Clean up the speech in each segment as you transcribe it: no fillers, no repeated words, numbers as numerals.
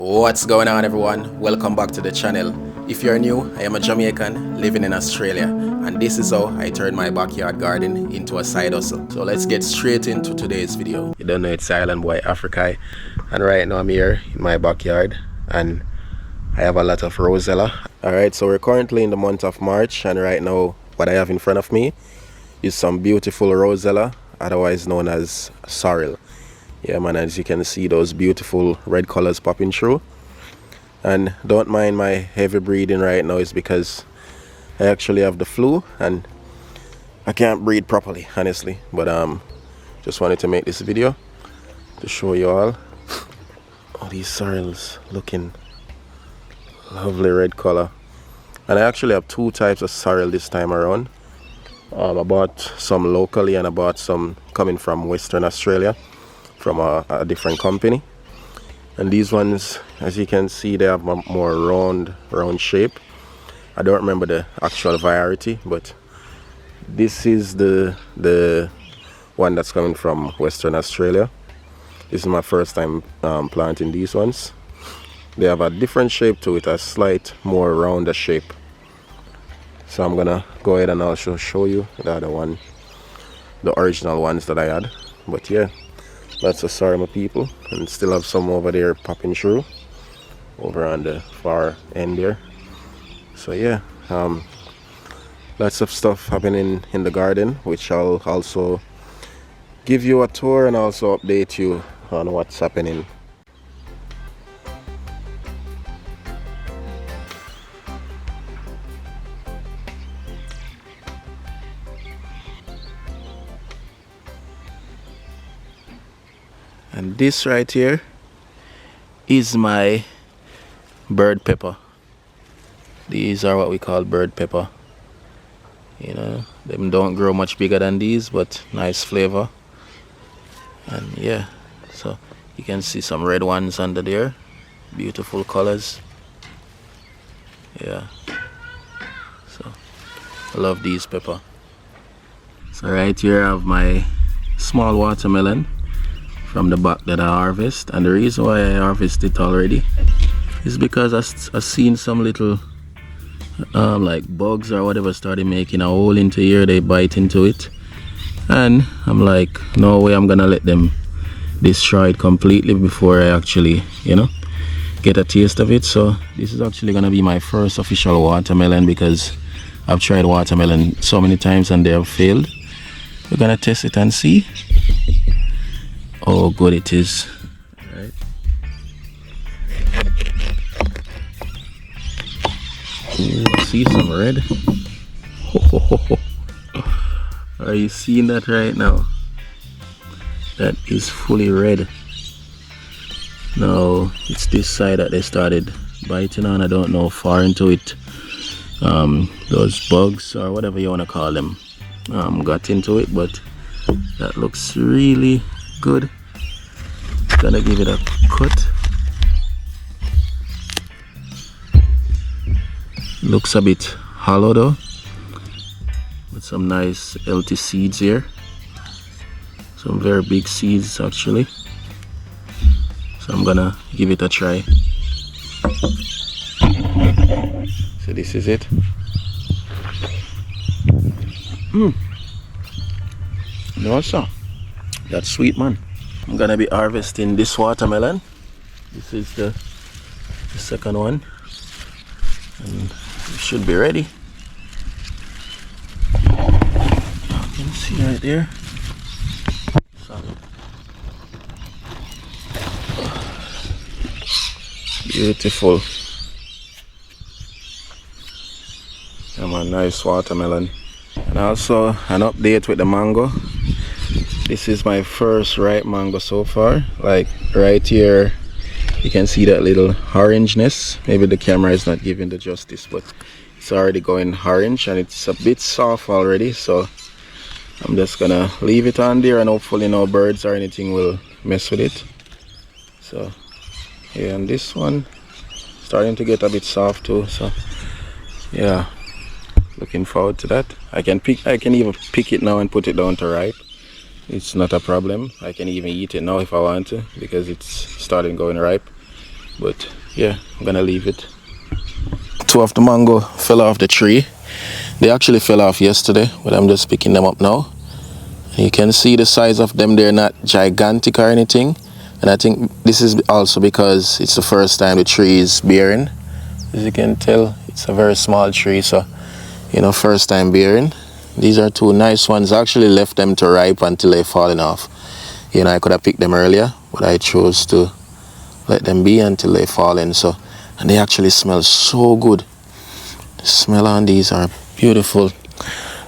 What's going on, everyone? Welcome back to the channel. If you're new, I am a Jamaican living in Australia, and this is how I turned my backyard garden into a side hustle. So let's get straight into today's video. You don't know, it's Island Boy Africa, and right now I'm here in my backyard and I have a lot of Rosella. Alright, so we're currently in the month of March, and right now what I have in front of me is some beautiful Rosella, otherwise known as sorrel. Yeah man, as you can see, those beautiful red colors popping through. And don't mind my heavy breathing right now, is because I actually have the flu and I can't breathe properly, honestly. But just wanted to make this video to show you all these sorrels looking lovely red color. And I actually have two types of sorrel this time around. I bought some locally and I bought some coming from Western Australia from a different company. And these ones, as you can see, they have a more round shape. I don't remember the actual variety, but this is the one that's coming from Western Australia. This is my first time planting these ones. They have a different shape to it, a slight more rounder shape. So I'm gonna go ahead and also show you the other one, the original ones that I had. But yeah, lots of sorrel, my people, and still have some over there popping through over on the far end there. So yeah, lots of stuff happening in the garden, which I'll also give you a tour and also update you on what's happening. And this right here is my bird pepper. These are what we call bird pepper. You know, them don't grow much bigger than these, but nice flavor. And yeah, so you can see some red ones under there, beautiful colors. Yeah, so I love these pepper. So right here I have my small watermelon from the back that I harvest, and the reason why I harvest it already is because I've seen some little like bugs or whatever started making a hole into here. They bite into it, and I'm like, no way I'm gonna let them destroy it completely before I actually, you know, get a taste of it. So this is actually gonna be my first official watermelon, because I've tried watermelon so many times and they have failed. We're gonna test it and see how good it is. Right. Ooh, I see some red. Are you seeing that right now? That is fully red. Now it's this side that they started biting on. I don't know far into it. Those bugs or whatever you want to call them got into it, but that looks really good. Gonna give it a cut. Looks a bit hollow though, with some nice healthy seeds here, some very big seeds actually. So I'm gonna give it a try. So this is it. No sir, that's sweet, man. I'm gonna be harvesting this watermelon. This is the second one, and it should be ready. You can see right there. So, beautiful. And a nice watermelon. And also an update with the mango. This is my first ripe mango so far. Like right here, you can see that little orangeness. Maybe the camera is not giving the justice, but it's already going orange and it's a bit soft already. So I'm just gonna leave it on there, and hopefully no birds or anything will mess with it. So yeah, and this one starting to get a bit soft too. So yeah, looking forward to that. I can even pick it now and put it down to ripe. It's not a problem. I can even eat it now if I want to, because it's starting going ripe. but yeah, I'm gonna leave it. Two of the mango fell off the tree. They actually fell off yesterday, but I'm just picking them up now. You can see the size of them. They're not gigantic or anything, and I think this is also because it's the first time the tree is bearing. As you can tell, it's a very small tree, so first time bearing. These are two nice ones. I actually left them to ripe until they falling off. I could have picked them earlier, but I chose to let them be until they fall in. So, and they actually smell so good. The smell on these are beautiful.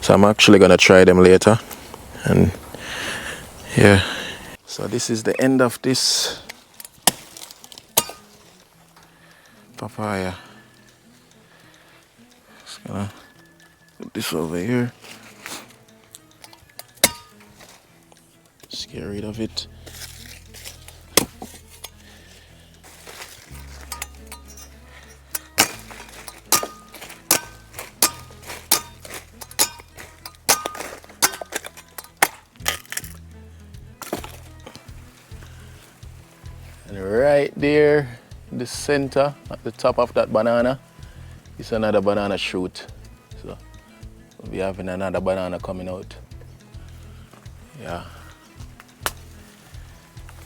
So I'm actually gonna try them later. And yeah. So this is the end of this papaya. Just gonna put this over here. Just get rid of it. And right there in the center, at the top of that banana, is another banana shoot. So we'll be having another banana coming out. Yeah.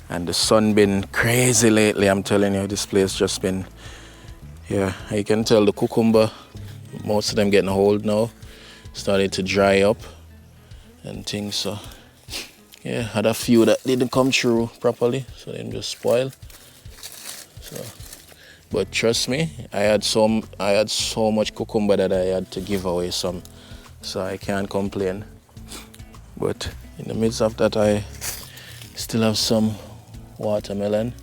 And the sun been crazy lately, I'm telling you. This place just been, yeah, you can tell the cucumber, most of them getting old now, started to dry up and things. So yeah, had a few that didn't come through properly, so they just spoil. So, but trust me, I had so much cucumber that I had to give away some, so I can't complain. But in the midst of that, I still have some watermelon.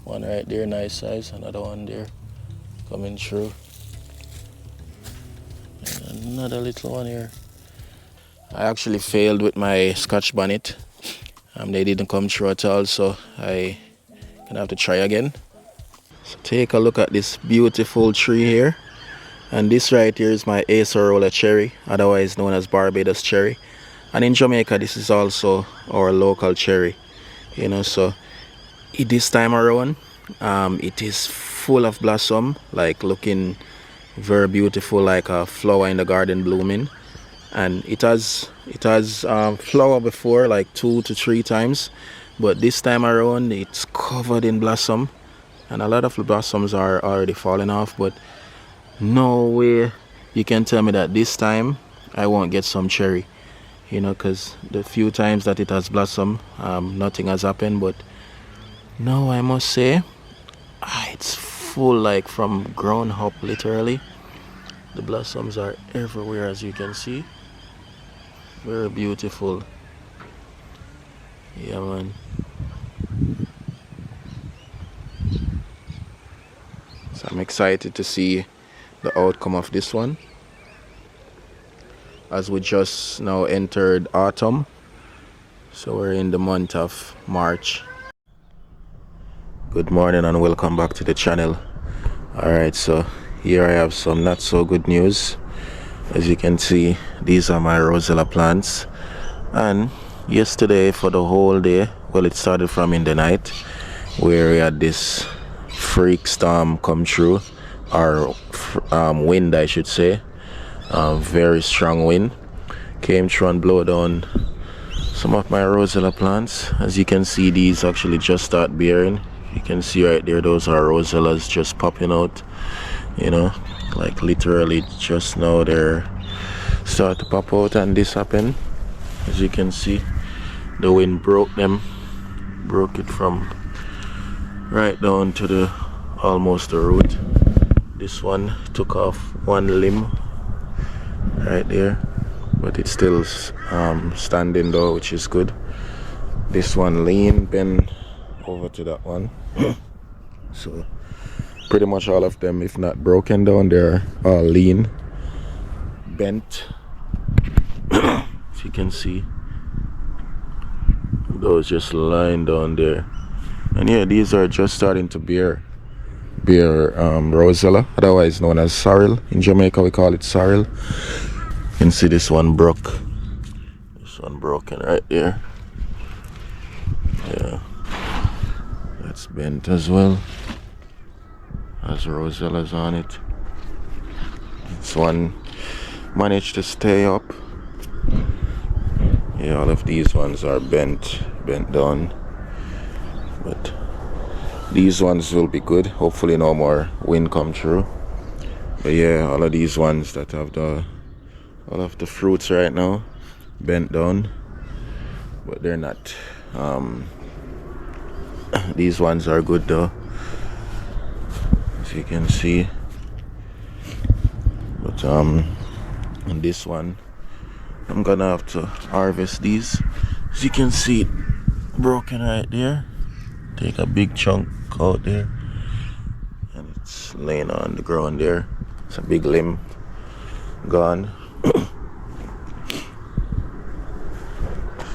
One right there, nice size. Another one there coming through. And another little one here. I actually failed with my Scotch bonnet. They didn't come through at all, so I gonna have to try again. So take a look at this beautiful tree here. And this right here is my Acerola cherry, otherwise known as Barbados cherry. And in Jamaica, this is also our local cherry. So this time around, it is full of blossom, like looking very beautiful, like a flower in the garden blooming. And it has flower before, like 2 to 3 times, but this time around it's covered in blossom, and a lot of the blossoms are already falling off. But no way you can tell me that this time I won't get some cherry, because the few times that it has blossomed, nothing has happened. But no, I must say, it's full, like from grown up, literally. The blossoms are everywhere, as you can see. Very beautiful. Yeah, man. So I'm excited to see the outcome of this one, as we just now entered autumn. So we're in the month of March. Good morning and welcome back to the channel. Alright, so here I have some not so good news. As you can see, these are my Rosella plants, and yesterday for the whole day, well, it started from in the night, where we had this freak storm come through, or wind I should say. Very strong wind came through and blow down some of my Rosella plants. As you can see, these actually just start bearing. You can see right there, those are Rosellas just popping out, like literally just now they're start to pop out. And this happened, as you can see, the wind broke it from right down to the almost the root. This one took off one limb right there, but it's still standing though, which is good. This one lean, bend over to that one. So pretty much all of them, if not broken down, they're all lean, bent. As you can see, those just lying down there. And yeah, these are just starting to bear Rosella, otherwise known as sorrel. In Jamaica we call it sorrel. You can see this one broke. This one broken right there. Yeah, that's bent as well. has Rosellas on it. This one managed to stay up. Yeah, all of these ones are bent down, but these ones will be good. Hopefully no more wind come through. But yeah, all of these ones that have all of the fruits right now bent down, but they're not. These ones are good though, as you can see. But and this one, I'm gonna have to harvest these. As you can see, it broken right there. Take a big chunk out there, and it's laying on the ground there. It's a big limb gone.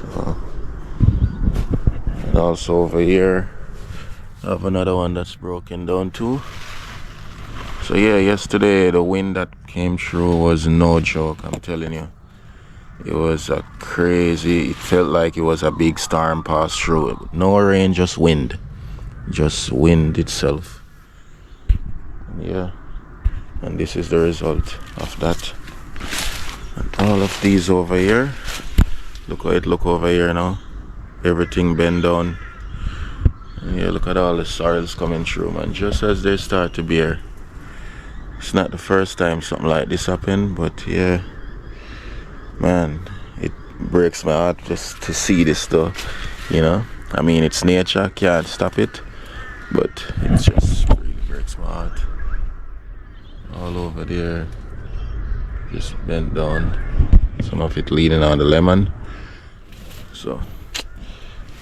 So, and also over here I have another one that's broken down too. So yeah, yesterday the wind that came through was no joke, I'm telling you. It was a crazy, it felt like it was a big storm passed through. No rain, just wind. Just wind itself. Yeah. And this is the result of that. And all of these over here. Look how it look over here now. Everything bent down. And yeah, look at all the soils coming through, man. Just as they start to bear. It's not the first time something like this happened, but yeah. Man, it breaks my heart just to see this stuff, you know. I mean, it's nature, can't stop it, but it just really breaks my heart. All over there, just bent down. Some of it leaning on the lemon. So,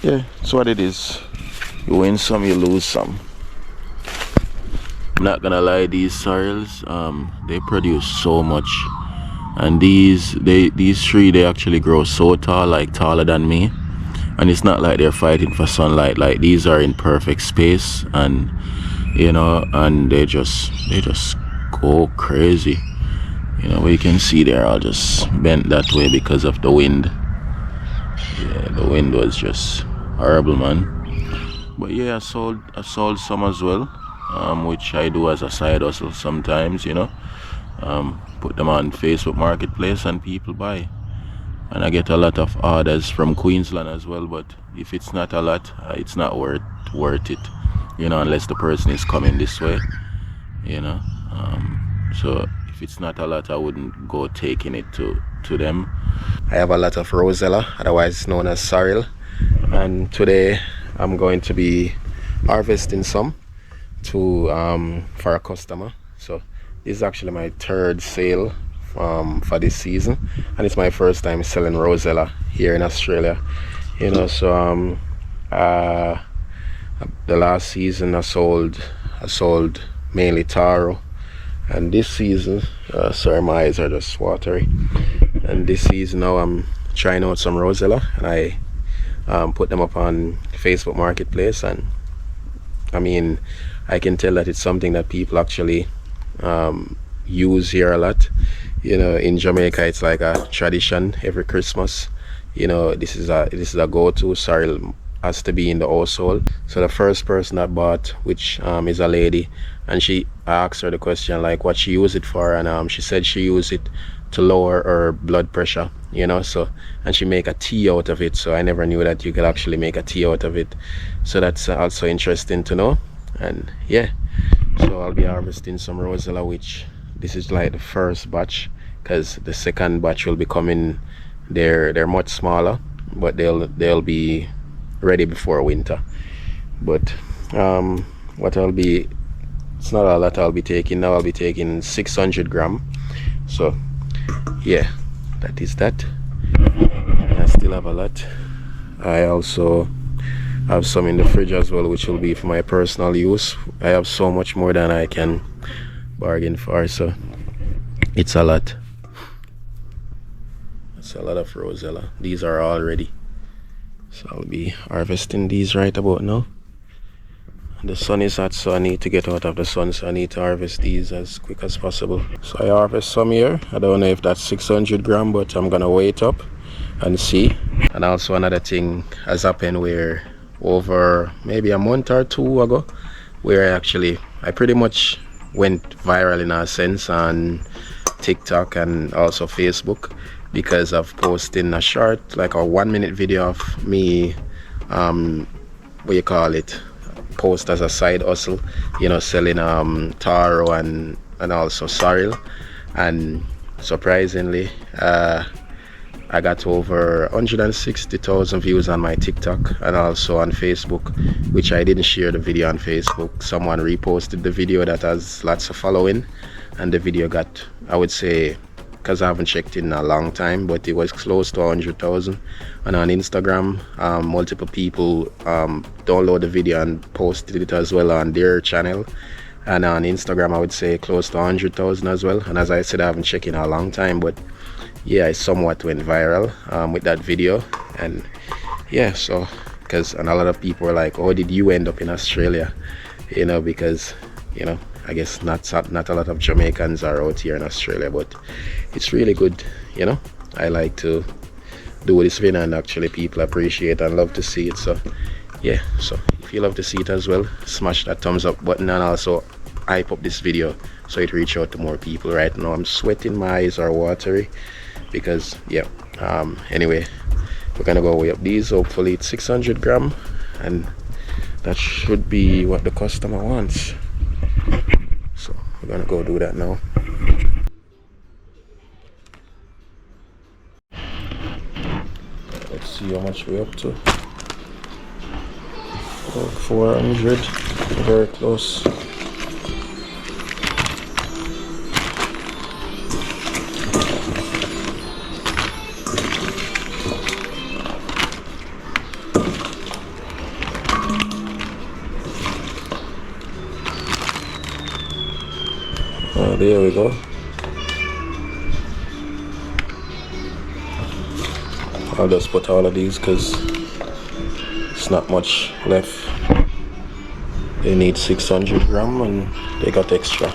yeah, it's what it is. You win some, you lose some. I'm not gonna lie, these soils, they produce so much. And these three, they actually grow so tall, like taller than me, and it's not like they're fighting for sunlight. Like, these are in perfect space, and you know, and they just go crazy. You know, you can see they're all just bent that way because of the wind. Yeah, the wind was just horrible, man. But yeah, I sold some as well, which I do as a side hustle sometimes, you know. Put them on Facebook Marketplace and people buy, and I get a lot of orders from Queensland as well. But if it's not a lot, it's not worth it, you know, unless the person is coming this way, you know. So if it's not a lot, I wouldn't go taking it to them. I have a lot of Rosella, otherwise known as sorrel, and today I'm going to be harvesting some for a customer. So this is actually my third sale for this season, and it's my first time selling Rosella here in Australia, you know. So the last season I sold mainly taro, and this season sorry, my eyes are just watery, and this season now I'm trying out some Rosella, and I put them up on Facebook Marketplace, and I mean, I can tell that it's something that people actually use here a lot. You know, in Jamaica it's like a tradition every Christmas. You know, this is a go-to. Sorrel has to be in the household. So the first person that bought, which is a lady, and I asked her the question like what she used it for, and she said she used it to lower her blood pressure, you know. So, and she make a tea out of it. So I never knew that you could actually make a tea out of it. So that's also interesting to know. And yeah, so I'll be harvesting some Rosella, which this is like the first batch, because the second batch will be coming. They're much smaller, but they'll be ready before winter. But what it's not a lot I'll be taking now. I'll be taking 600 gram. So yeah, that is that. And I still have a lot. I also have some in the fridge as well, which will be for my personal use. I have so much more than I can bargain for, so it's a lot. It's a lot of Rosella. These are all ready, so I'll be harvesting these right about now. The sun is hot, so I need to get out of the sun, so I need to harvest these as quick as possible. So I harvest some here. I don't know if that's 600 gram, but I'm gonna weigh it up and see. And also another thing has happened where over maybe a month or two ago, where I pretty much went viral in a sense on TikTok and also Facebook because of posting a short, like a 1 minute video of me, what you call it, post as a side hustle, selling taro and also sorrel. And surprisingly, I got over 160,000 views on my TikTok and also on Facebook, which I didn't share the video on Facebook. Someone reposted the video that has lots of following, and the video got, I would say, because I haven't checked in a long time, but it was close to 100,000. And on Instagram, multiple people download the video and posted it as well on their channel. And on Instagram, I would say close to 100,000 as well. And as I said, I haven't checked in a long time, but yeah, it somewhat went viral with that video. And yeah, so and a lot of people were like, oh, did you end up in Australia? Because I guess not a lot of Jamaicans are out here in Australia, but it's really good. I like to do this video, and actually people appreciate and love to see it. So yeah, so if you love to see it as well, smash that thumbs up button and also hype up this video so it reach out to more people. Right now I'm sweating, my eyes are watery because yeah, anyway, we're gonna go weigh up these. Hopefully it's 600 gram, and that should be what the customer wants. So we're gonna go do that now. Let's see how much we're up to. About 400, very close. Oh, there we go. I'll just put all of these because it's not much left. They need 600 gram and they got extra.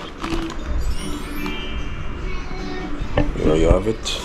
There you have it.